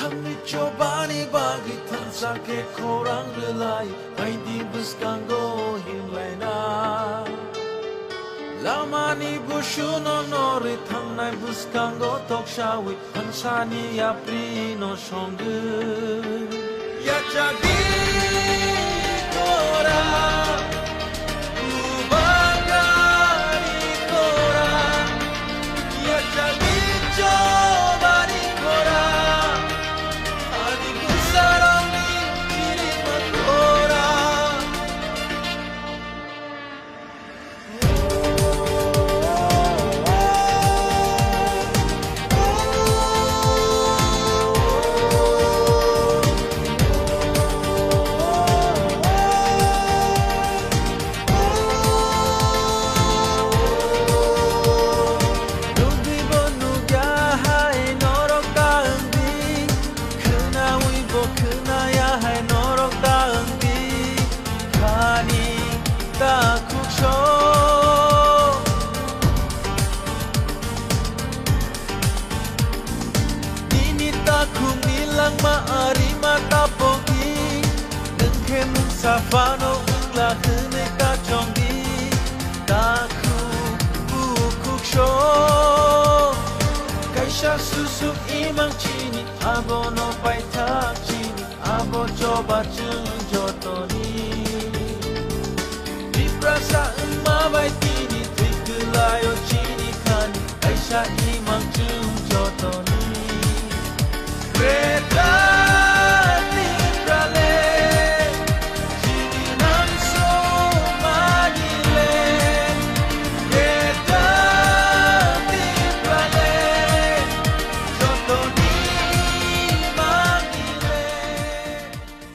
Tangi coba ni bagi tan sakit korang relai Hai di buskango himlai na Lama ni bushu no nori thang nai buskango tok shawi Hansani apri no shongu Ya jadi kora Ubagari kora Ya jadi coba ni kora Adi kusarang ni kirima kora Safano la kene ka chongi taku bukuk sho kaisha susuk imang chini abono pai tak chini abo coba jotoni diprasa emma bai tini tikulayo chini kani kaisha imang